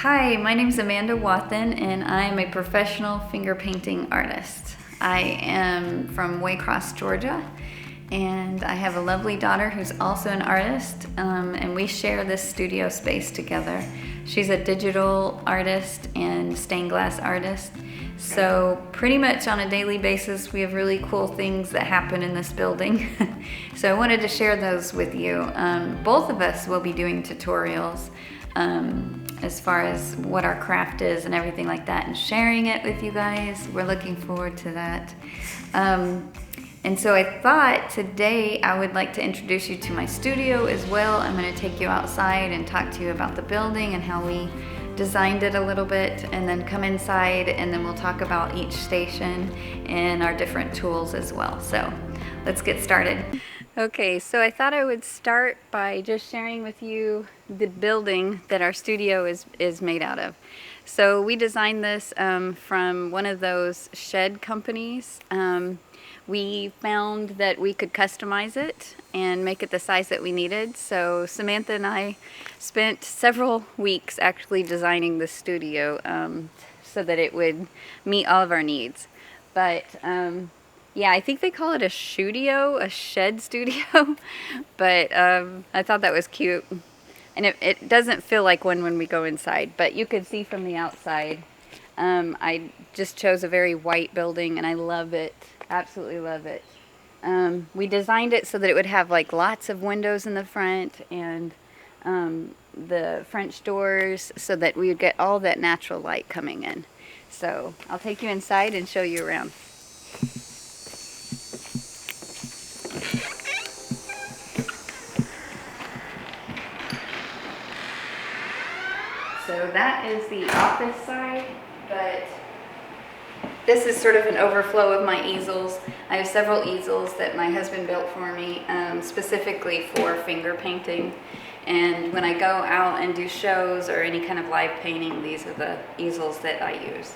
Hi, my name is Amanda Wathen and I am a professional finger painting artist. I am from Waycross, Georgia, and I have a lovely daughter who's also an artist, and we share this studio space together. She's a digital artist and stained glass artist, so pretty much on a daily basis we have really cool things that happen in this building. So I wanted to share those with you. Both of us will be doing tutorials as far as what our craft is and everything like that, and sharing it with you guys. We're looking forward to that. And so I thought today I would like to introduce you to my studio as well. I'm going to take you outside and talk to you about the building and how we designed it a little bit, and then come inside and then we'll talk about each station and our different tools as well. So let's get started. Okay, so I thought I would start by just sharing with you the building that our studio is made out of. So we designed this from one of those shed companies. We found that we could customize it and make it the size that we needed. So Samantha and I spent several weeks actually designing the studio so that it would meet all of our needs. But yeah, I think they call it a studio, a shed studio, but I thought that was cute. And it doesn't feel like one when we go inside, but you can see from the outside. I just chose a very white building and I love it, absolutely love it. We designed it so that it would have like lots of windows in the front and the French doors so that we would get all that natural light coming in. So I'll take you inside and show you around. So that is the office side, but this is sort of an overflow of my easels. I have several easels that my husband built for me specifically for finger painting. And when I go out and do shows or any kind of live painting, these are the easels that I use.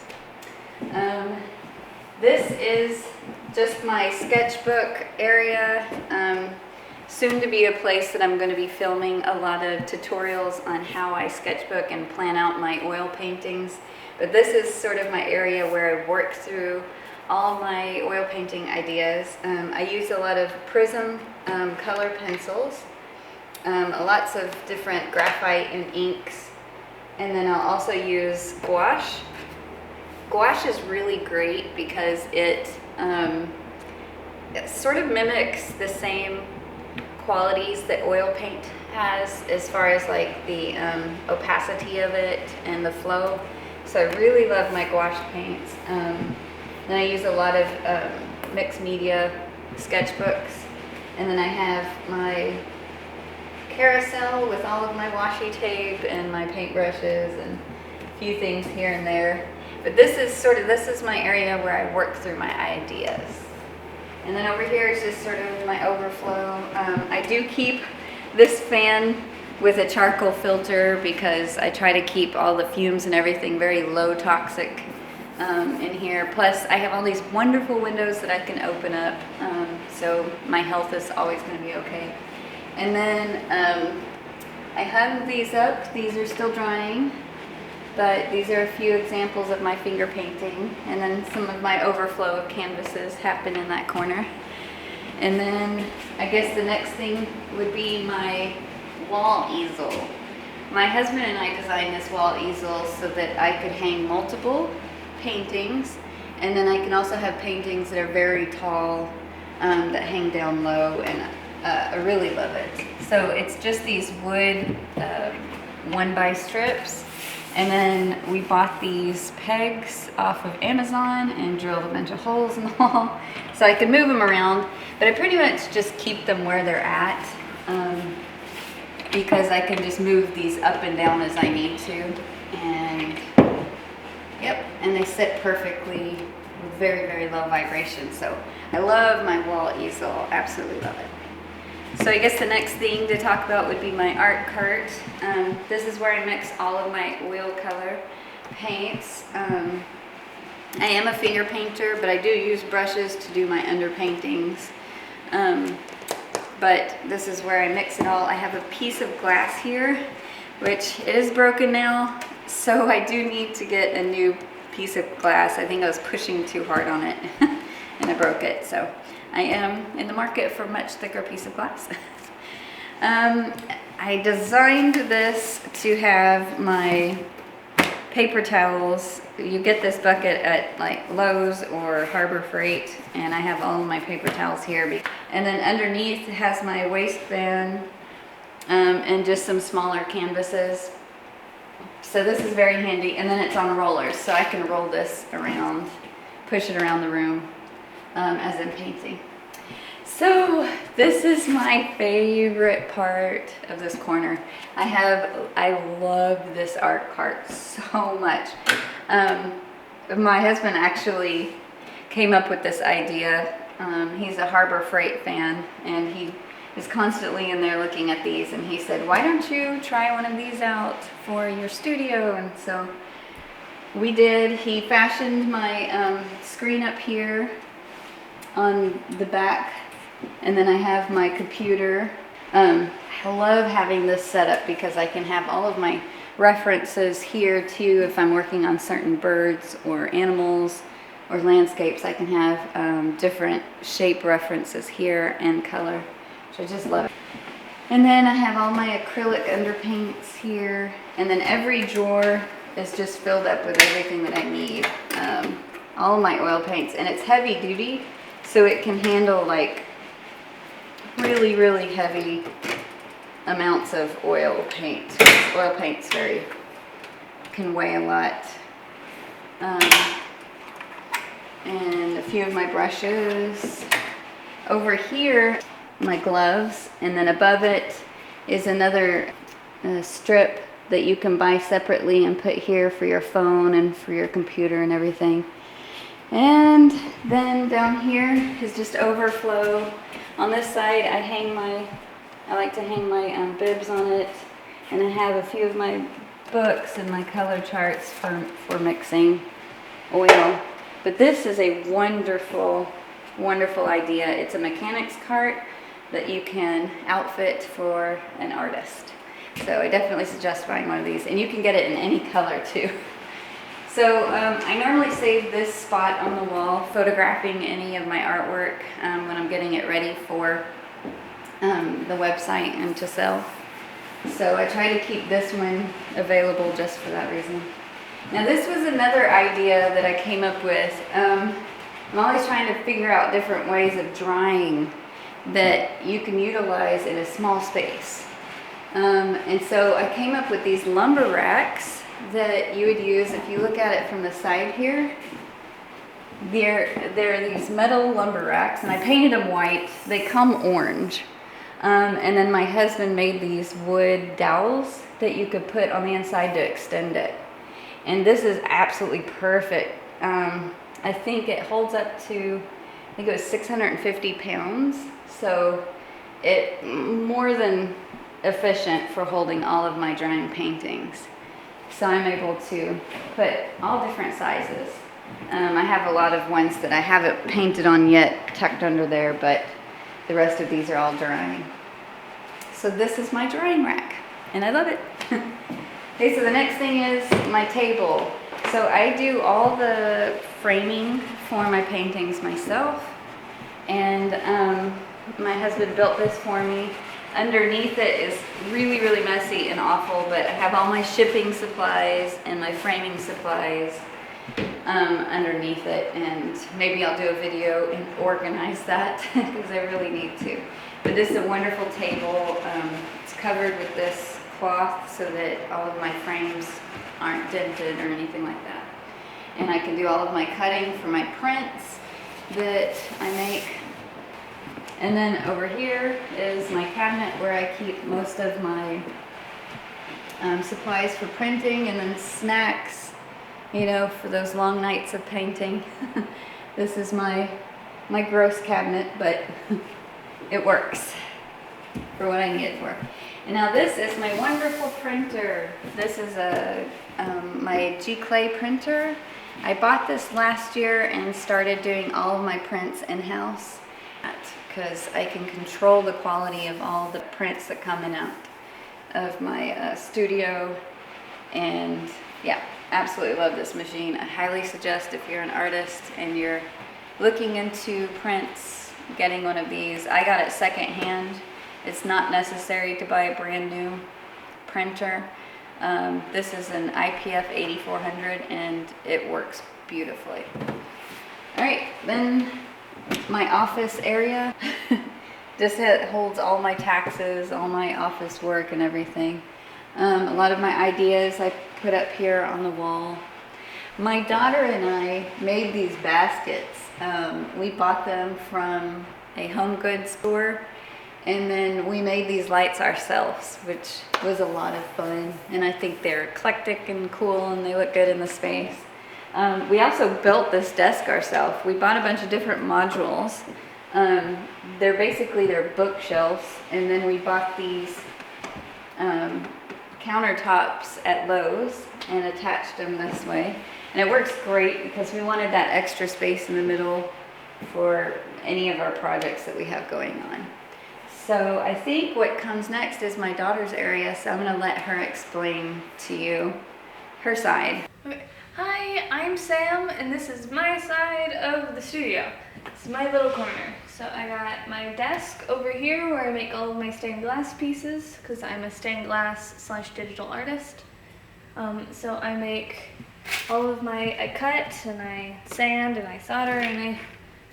This is just my sketchbook area. Soon to be a place that I'm going to be filming a lot of tutorials on how I sketchbook and plan out my oil paintings. But this is sort of my area where I work through all my oil painting ideas. I use a lot of Prism color pencils, lots of different graphite and inks, and then I'll also use gouache. Gouache is really great because it sort of mimics the same qualities that oil paint has as far as like the opacity of it and the flow. So I really love my gouache paints. Then I use a lot of mixed media sketchbooks, and then I have my carousel with all of my washi tape and my paintbrushes and a few things here and there. But this is my area where I work through my ideas. And then over here is just sort of my overflow. I do keep this fan with a charcoal filter because I try to keep all the fumes and everything very low toxic in here. Plus I have all these wonderful windows that I can open up, so my health is always going to be okay. And then I hung these up. These are still drying, but these are a few examples of my finger painting, and then some of my overflow of canvases happen in that corner. And then I guess the next thing would be my wall easel. My husband and I designed this wall easel so that I could hang multiple paintings, and then I can also have paintings that are very tall that hang down low, and I really love it. So it's just these wood 1x strips. And then we bought these pegs off of Amazon and drilled a bunch of holes in the wall so I could move them around. But I pretty much just keep them where they're at because I can just move these up and down as I need to. And yep, and they sit perfectly with very, very low vibration. So I love my wall easel, absolutely love it. So I guess the next thing to talk about would be my art cart. This is where I mix all of my oil color paints. I am a finger painter, but I do use brushes to do my underpaintings. But this is where I mix it all. I have a piece of glass here, which it is broken now. So I do need to get a new piece of glass. I think I was pushing too hard on it and I broke it. So I am in the market for a much thicker piece of glass. I designed this to have my paper towels. You get this bucket at like Lowe's or Harbor Freight, and I have all of my paper towels here. And then underneath it has my waistband and just some smaller canvases. So this is very handy, and then it's on rollers, so I can roll this around, push it around the room as I'm painting. So this is my favorite part of this corner. I love this art cart so much. My husband actually came up with this idea. He's a Harbor Freight fan, and he is constantly in there looking at these, and he said, why don't you try one of these out for your studio? And so we did. He fashioned my screen up here on the back, and then I have my computer. I love having this set up because I can have all of my references here too. If I'm working on certain birds or animals or landscapes, I can have different shape references here and color. I just love it. And then I have all my acrylic underpaints here, and then every drawer is just filled up with everything that I need. All of my oil paints, and it's heavy duty, so it can handle like really, really heavy amounts of oil paint. Oil paint's can weigh a lot. And a few of my brushes. Over here, my gloves, and then above it is another strip that you can buy separately and put here for your phone and for your computer and everything. And then down here is just Overflow. On this side I like to hang my bibs on it, and I have a few of my books and my color charts for mixing oil. But this is a wonderful, wonderful idea. It's a mechanic's cart that you can outfit for an artist. So I definitely suggest buying one of these, and you can get it in any color too. So I normally save this spot on the wall, photographing any of my artwork when I'm getting it ready for the website and to sell. So I try to keep this one available just for that reason. Now this was another idea that I came up with. I'm always trying to figure out different ways of drying that you can utilize in a small space. And so I came up with these lumber racks that you would use. If you look at it from the side here, they're these metal lumber racks, and I painted them white. They come orange. And then my husband made these wood dowels that you could put on the inside to extend it. And this is absolutely perfect. I think it holds up to, I think it was 650 pounds. So it's more than efficient for holding all of my drying paintings. So I'm able to put all different sizes. I have a lot of ones that I haven't painted on yet tucked under there, but the rest of these are all drying. So this is my drying rack, and I love it. Okay, so the next thing is my table. So I do all the framing for my paintings myself, and my husband built this for me. Underneath it is really, really messy and awful, but I have all my shipping supplies and my framing supplies underneath it, and maybe I'll do a video and organize that because I really need to. But this is a wonderful table. It's covered with this cloth so that all of my frames aren't dented or anything like that. And I can do all of my cutting for my prints that I make. And then over here is my cabinet where I keep most of my supplies for printing, and then snacks, you know, for those long nights of painting. This is my gross cabinet, but it works for what I need it for. And now this is my wonderful printer. This is my G-Clay printer. I bought this last year and started doing all of my prints in-house because I can control the quality of all the prints that come in out of my studio, and Yeah, absolutely love this machine. I highly suggest if you're an artist and you're looking into prints, getting one of these. I got it secondhand. It's not necessary to buy a brand new printer. This is an IPF 8400 and it works beautifully. All right, then my office area. This holds all my taxes, all my office work and everything. A lot of my ideas I put up here on the wall. My daughter and I made these baskets. We bought them from a home goods store, and then we made these lights ourselves, which was a lot of fun. And I think they're eclectic and cool, and they look good in the space. We also built this desk ourselves. We bought a bunch of different modules. They're bookshelves, and then we bought these countertops at Lowe's and attached them this way. And it works great because we wanted that extra space in the middle for any of our projects that we have going on. So I think what comes next is my daughter's area, so I'm going to let her explain to you her side. Okay. Hi, I'm Sam, and this is my side of the studio. This is my little corner. So I got my desk over here where I make all of my stained glass pieces, because I'm a stained glass / digital artist. So I make all of I cut and I sand and I solder and I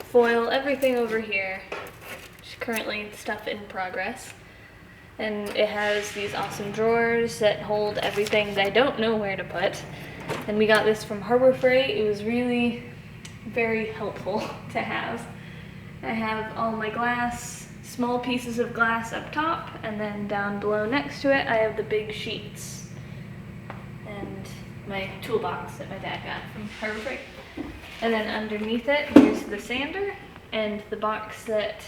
foil everything over here, which is currently stuff in progress. And it has these awesome drawers that hold everything that I don't know where to put. And we got this from Harbor Freight. It was really very helpful to have. I have all my glass, small pieces of glass up top, and then down below next to it I have the big sheets and my toolbox that my dad got from Harbor Freight. And then underneath it, here's the sander and the box that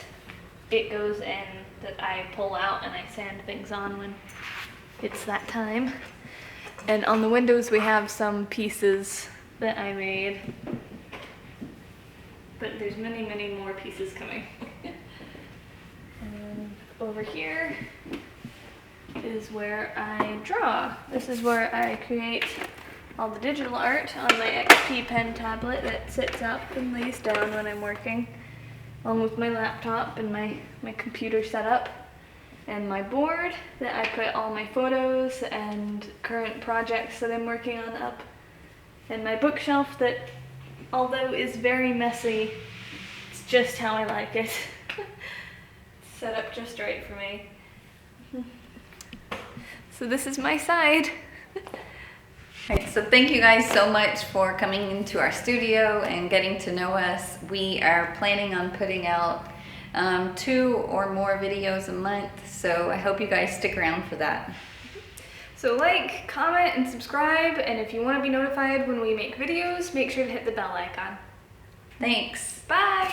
it goes in that I pull out and I sand things on when it's that time. And on the windows we have some pieces that I made, but there's many, many more pieces coming. And over here is where I draw. This is where I create all the digital art on my XP pen tablet that sits up and lays down when I'm working, along with my laptop and my computer setup, and my board that I put all my photos and current projects that I'm working on up, and my bookshelf that, although is very messy, it's just how I like it. It's set up just right for me. So this is my side. Right, so thank you guys so much for coming into our studio and getting to know us. We are planning on putting out 2 or more videos a month, so I hope you guys stick around for that. So like, comment, and subscribe, and if you want to be notified when we make videos, make sure to hit the bell icon. Thanks. Bye!